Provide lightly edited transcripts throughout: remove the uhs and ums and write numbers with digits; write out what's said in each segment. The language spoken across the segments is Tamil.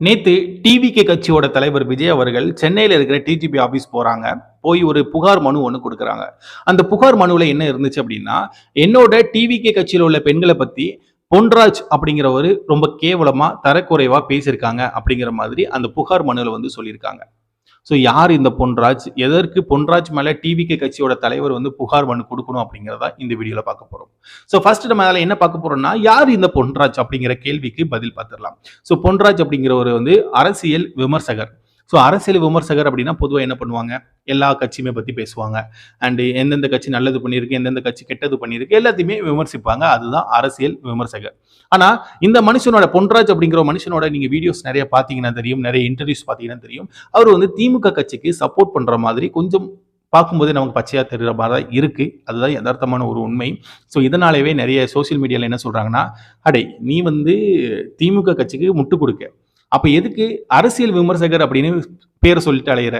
நேத்து டிவிகே கட்சியோட தலைவர் விஜய் அவர்கள் சென்னையில இருக்கிற டிஜிபி ஆபீஸ் போறாங்க. போய் ஒரு புகார் மனு ஒண்ணு குடுக்குறாங்க. அந்த புகார் மனுவுல என்ன இருந்துச்சு அப்டின்னா, என்னோட டிவிகே கட்சியில உள்ள பெண்கள பத்தி பொன்ராஜ் அப்படிங்கிறவரு ரொம்ப கேவலமா, தரக்குறைவா பேசியிருக்காங்க அப்படிங்கிற மாதிரி அந்த புகார் மனுல வந்து சொல்லியிருக்காங்க. ஸோ யார் இந்த பொன்ராஜ்? எதற்கு பொன்ராஜ் மேல டிவிகே கட்சியோட தலைவர் வந்து புகார் மனு குடுக்கணும் அப்படிங்கிறத இந்த வீடியோல பார்க்க போறோம். ஸோ ஃபர்ஸ்ட் நம்ம அதில என்ன பார்க்க போறோம்னா, யார் இந்த பொன்ராஜ் அப்படிங்கிற கேள்விக்கு பதில் பார்த்துடலாம். ஸோ பொன்ராஜ் அப்படிங்கிறவரு வந்து அரசியல் விமர்சகர். ஸோ அரசியல் விமர்சகர் அப்படின்னா பொதுவா என்ன பண்ணுவாங்க? எல்லா கட்சியுமே பத்தி பேசுவாங்க. அண்ட் எந்தெந்த கட்சி நல்லது பண்ணியிருக்கு, எந்தெந்த கட்சி கெட்டது பண்ணியிருக்கு எல்லாத்தையுமே விமர்சிப்பாங்க. அதுதான் அரசியல் விமர்சகர். ஆனா இந்த மனுஷனோட பொன்ராஜ் அப்படிங்கிற மனுஷனோட நீங்க வீடியோஸ் நிறைய பார்த்தீங்கன்னா தெரியும். நிறைய இன்டர்வியூஸ் பார்த்தீங்கன்னா தெரியும். அவர் வந்து திமுக கட்சிக்கு சப்போர்ட் பண்ற மாதிரி கொஞ்சம் பார்க்கும்போது நமக்கு பச்சையா தெரிகிற மாதிரி தான் இருக்கு. அதுதான் யதார்த்தமான ஒரு உண்மை. ஸோ இதனாலவே நிறைய சோசியல் மீடியால என்ன சொல்றாங்கன்னா, "அடே நீ வந்து திமுக கட்சிக்கு முட்டு குடுக்க. அப்ப எதுக்கு அரசியல் விமர்சகர் அப்படின்னு பேர சொல்லிட்டு அலையிற?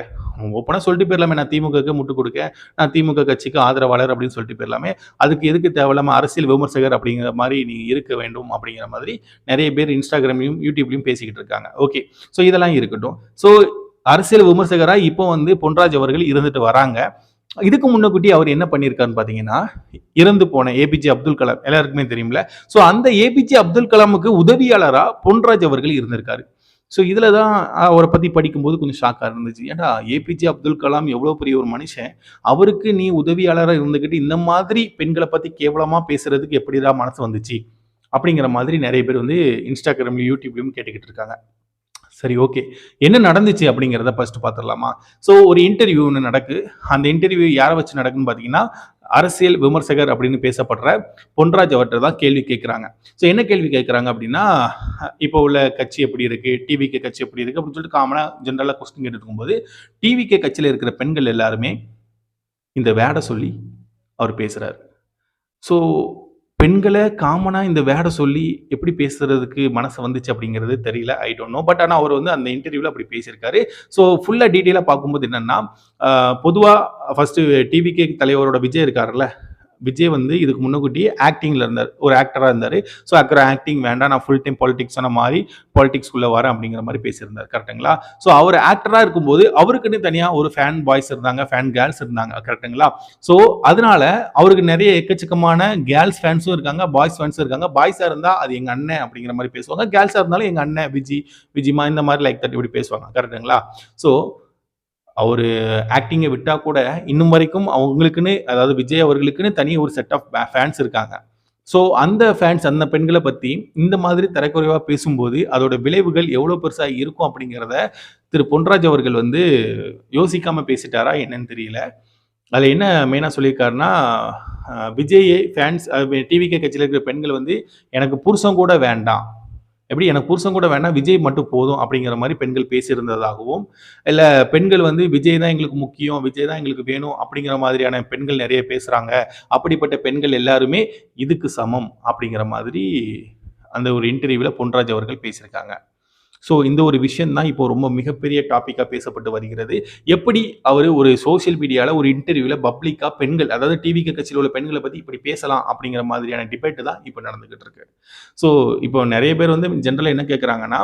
ஓப்பனா சொல்லிட்டு போயிரலாமே, நான் திமுகவுக்கு முட்டு குடுக்க, நான் திமுக கட்சிக்கு ஆதரவாளர் அப்படின்னு சொல்லிட்டு போயிரலாமே. அதுக்கு எதுக்கு தேவையில்லாம அரசியல் விமர்சகர் அப்படிங்கிற மாரி நீ இருக்க வேண்டும் அப்படிங்கிற மாதிரி நெறைய பேர் இன்ஸ்டாகிராம்லயும், யூடியூப்லயும் பேசிக்கிட்டு இருக்காங்க. ஓகே. ஸோ இதெல்லாம் இருக்கட்டும். ஸோ அரசியல் விமர்சகரா இப்போ வந்து பொன்ராஜ் அவர்கள் இருந்துட்டு வராங்க. இதுக்கு முன்னக்கூட்டி அவர் என்ன பண்ணியிருக்காருன்னு பார்த்தீங்கன்னா, இறந்து போன ஏபிஜே அப்துல் கலாம் எல்லாருக்குமே தெரியும்ல. ஸோ அந்த ஏபிஜே அப்துல் கலாமுக்கு உதவியாளரா பொன்ராஜ் அவர்கள் இருந்திருக்காரு. ஸோ இதில தான் அவர பத்தி படிக்கும்போது கொஞ்சம் ஷாக்கா இருந்துச்சு. ஏன்டா ஏபிஜே அப்துல் கலாம் எவ்வளோ பெரிய ஒரு மனுஷன். அவருக்கு நீ உதவியாளரா இருந்துகிட்டு, இந்த மாதிரி பெண்கள பத்தி கேவலமா பேசுறதுக்கு எப்படிடா மனசு வந்துச்சு? அப்படிங்கிற மாதிரி நெறைய பேர் வந்து இன்ஸ்டாகிராம்லயும், யூடியூப்லயும் கேட்டுக்கிட்டு இருக்காங்க. சரி, ஓகே. என்ன நடந்துச்சு அப்படிங்கிறத ஃபர்ஸ்ட் பார்த்துடலாமா? ஸோ ஒரு இன்டர்வியூ ஒண்ணு நடக்கு. அந்த இன்டர்வியூ யார வச்சு நடக்குன்னு பார்த்தீங்கன்னா, அரசியல் விமர்சகர் அப்படின்னு பேசப்படுற பொன்ராஜ் அவர்ட்ட தான் கேள்வி கேட்குறாங்க. ஸோ என்ன கேள்வி கேட்குறாங்க அப்படின்னா, இப்போ உள்ள கட்சி எப்படி இருக்கு? டிவிகே கட்சி எப்படி இருக்கு? அப்படின்னு சொல்லிட்டு காமனா ஜெனரலா கொஸ்டின் கேட்டுட்டு இருக்கும்போது, டிவிகே கட்சியில இருக்கிற பெண்கள் எல்லாருமே இந்த வேட சொல்லி அவர் பேசுறாரு. ஸோ பெண்கள காமனா இந்த வேட சொல்லி எப்படி பேசுறதுக்கு மனசு வந்துச்சு அப்படிங்கிறது தெரியல. I don't know. பட் ஆனா அவர் வந்து அந்த இன்டர்வியூல அப்படி பேசியிருக்காரு. ஸோ ஃபுல்லா டீட்டெயிலா பார்க்கும்போது என்னன்னா, பொதுவா ஃபர்ஸ்ட் டிவிகே தலைவரோட விஜய் இருக்காருல்ல, விஜய் வந்து இதுக்கு முன்னக்கூட்டியே ஆக்டிங்ல இருந்தாரு. ஒரு ஆக்டரா இருந்தாரு. ஸோ ஆக்டிங் வேண்டாம். நான் ஃபுல் டைம் பாலிடிக்ஸான மாறி பாலிடிக்ஸ்குள்ள வரேன் அப்படிங்கிற மாரி பேசியிருந்தாரு. கரெக்ட்டுங்களா? ஸோ அவர் ஆக்டரா இருக்கும்போது அவருக்குன்னு தனியா ஒரு ஃபேன் பாய்ஸ் இருந்தாங்க, ஃபேன் கேர்ள்ஸ் இருந்தாங்க. கரெக்ட்டுங்களா? ஸோ அதனால அவருக்கு நெறைய எக்கச்சக்கமான கேர்ள்ஸ் ஃபேன்ஸும் இருக்காங்க, பாய்ஸ் ஃபேன்ஸும் இருக்காங்க. பாய்ஸா இருந்தா அது எங்க அண்ணன் அப்படிங்கிற மாரி பேசுவாங்க. கேர்ள்ஸா இருந்தாலும் எங்க அண்ணன் விஜி, விஜிமா இந்த மாரி லைக் தட் இப்படி பேசுவாங்க. கரெக்ட்டுங்களா? ஸோ அவரு ஆக்டிங்க விட்டா கூட, இன்னும் வரைக்கும் அவங்களுக்குன்னு அதாவது விஜய் அவர்களுக்குன்னு தனி ஒரு செட் ஆஃப் ஃபேன்ஸ் இருக்காங்க. ஸோ அந்த ஃபேன்ஸ் அந்த பெண்கள பத்தி இந்த மாதிரி தரக்குறைவா பேசும்போது, அதோட விளைவுகள் எவ்வளோ பெருசா இருக்கும் அப்படிங்கிறத திரு பொன்ராஜ் அவர்கள் வந்து யோசிக்காம பேசிட்டாரா என்னன்னு தெரியல. அதுல என்ன மெயினா சொல்லியிருக்காருன்னா, விஜய் ஃபேன்ஸ் டிவிகே கட்சியில இருக்கிற பெண்கள் வந்து எனக்கு புருஷன் கூட வேண்டாம். எப்படி எனக்கு புருஷன் கூட வேண்டாம், விஜய் மட்டும் போதும் அப்படிங்கிற மாரி பெண்கள் பேசியிருந்ததாகவும், இல்ல பெண்கள் வந்து விஜய் தான் எங்களுக்கு முக்கியம், விஜய் தான் எங்களுக்கு வேணும் அப்படிங்கிற மாதிரியான பெண்கள் நெறைய பேசுறாங்க. அப்படிப்பட்ட பெண்கள் எல்லாருமே இதுக்கு சமம் அப்படிங்கிற மாதிரி அந்த ஒரு இன்டர்வியூல பொன்ராஜ் அவர்கள் பேசியிருக்காங்க. ஸோ இந்த ஒரு விஷயம் தான் இப்போ ரொம்ப மிகப்பெரிய டாபிக்கா பேசப்பட்டு வருகிறது. எப்படி அவரு ஒரு சோசியல் மீடியால ஒரு இன்டர்வியூல பப்ளிக்கா பெண்கள் அதாவது டிவிகே கட்சியில உள்ள பெண்கள பத்தி இப்படி பேசலாம் அப்படிங்கிற மாதிரியான டிபேட் தான் இப்ப நடந்துகிட்டு இருக்கு. ஸோ இப்போ நெறைய பேர் வந்து ஜெனரலா என்ன கேட்கறாங்கன்னா,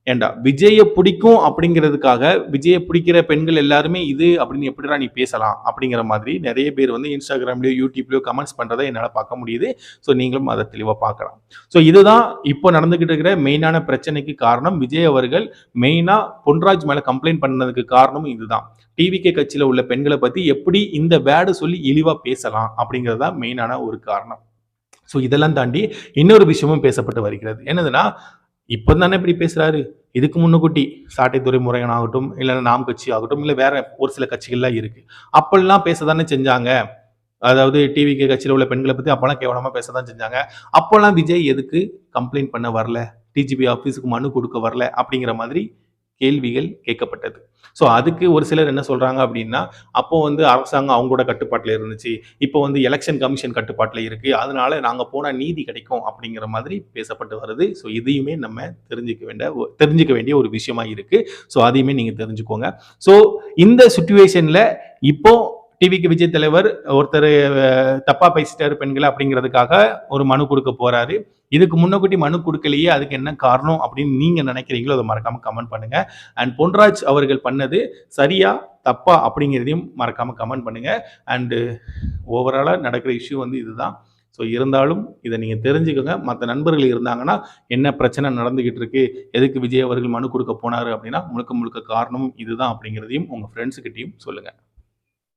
ஏன்டா விஜய பிடிக்கும் அப்படிங்கிறதுக்காக, விஜய பிடிக்கிற பெண்கள் எல்லாருமே இது அப்படின்னு எப்படிடா நீ பேசலாம்? அப்படிங்கிற மாதிரி நெறைய பேர் வந்து இன்ஸ்டாகிராம்லயோ, யூடியூப்லயோ கமெண்ட்ஸ் பண்றத என்னால பார்க்க முடியுது. ஸோ நீங்களும் அத தெளிவா பார்க்கலாம். ஸோ இதுதான் இப்போ நடந்துகிட்டு இருக்கிற மெயினான பிரச்சனைக்கு காரணம். விஜய் அவர்கள் மெயினா பொன்ராஜ் மேல கம்ப்ளைண்ட் பண்ணதுக்கு காரணமும் இதுதான். டிவிகே கட்சியில உள்ள பெண்கள பத்தி எப்படி இந்த வேர்ட் சொல்லி இழிவா பேசலாம்? அப்படிங்கிறது தான் மெயினான ஒரு காரணம். ஸோ இதெல்லாம் தாண்டி இன்னொரு விஷயமும் பேசப்பட்டு வருகிறது. என்னதுன்னா, இப்ப தானே இப்படி பேசுறாரு. இதுக்கு முன்னக்கூட்டி சாட்டை துரைமுருகன் ஆகட்டும், இல்ல நாம் கட்சி ஆகட்டும், இல்ல வேற ஒரு சில கட்சிகள்லாம் இருக்கு. அப்பல்லாம் பேசத்தானே செஞ்சாங்க. அதாவது டிவிகே கட்சியில உள்ள பெண்கள பத்தி அப்பல்லாம் கேவலமா பேசத்தான் செஞ்சாங்க. அப்பல்லாம் விஜய் எதுக்கு கம்ப்ளைண்ட் பண்ண வரல? டிஜிபி ஆஃபீஸ்க்கு மனு குடுக்க வரல? அப்படிங்கிற மாதிரி கேள்விகள் கேட்கப்பட்டது. ஸோ அதுக்கு ஒரு சிலர் என்ன சொல்றாங்க அப்படின்னா, அப்போ வந்து அரசாங்கம் அவங்களோட கட்டுப்பாட்டுல இருந்துச்சு. இப்போ வந்து எலக்ஷன் கமிஷன் கட்டுப்பாட்டுல இருக்கு. அதனால நாங்க போனா நீதி கிடைக்கும் அப்படிங்கிற மாதிரி பேசப்பட்டு வருது. ஸோ இதையுமே நம்ம தெரிஞ்சுக்க வேண்டிய ஒரு விஷயமா இருக்கு. ஸோ அதையுமே நீங்க தெரிஞ்சுக்கோங்க. ஸோ இந்த சிச்சுவேஷன்ல இப்போ டிவிக்கு விஜய் தலைவர் ஒருத்தர் தப்பா பேசிட்டாரு பெண்களை அப்படிங்கிறதுக்காக ஒரு மனு கொடுக்க போறாரு. இதுக்கு முன்னக்கூட்டி மனு கொடுக்கலையே, அதுக்கு என்ன காரணம் அப்படின்னு நீங்க நினைக்கிறீங்களோ அதை மறக்காம கமெண்ட் பண்ணுங்க. அண்ட் பொன்ராஜ் அவர்கள் பண்ணது சரியா தப்பா அப்படிங்கிறதையும் மறக்காம கமெண்ட் பண்ணுங்க. அண்ட் ஓவராலா நடக்கிற இஷ்யூ வந்து இதுதான். ஸோ இருந்தாலும் இதை நீங்க தெரிஞ்சுக்கோங்க. மற்ற நண்பர்கள் இருந்தாங்கன்னா என்ன பிரச்சனை நடந்துகிட்டு இருக்கு, எதுக்கு விஜய் அவர்கள் மனு கொடுக்க போனாரு அப்படின்னா முழுக்க முழுக்க காரணமும் இதுதான் அப்படிங்கிறதையும் உங்க ஃப்ரெண்ட்ஸுக்கிட்டையும் சொல்லுங்க.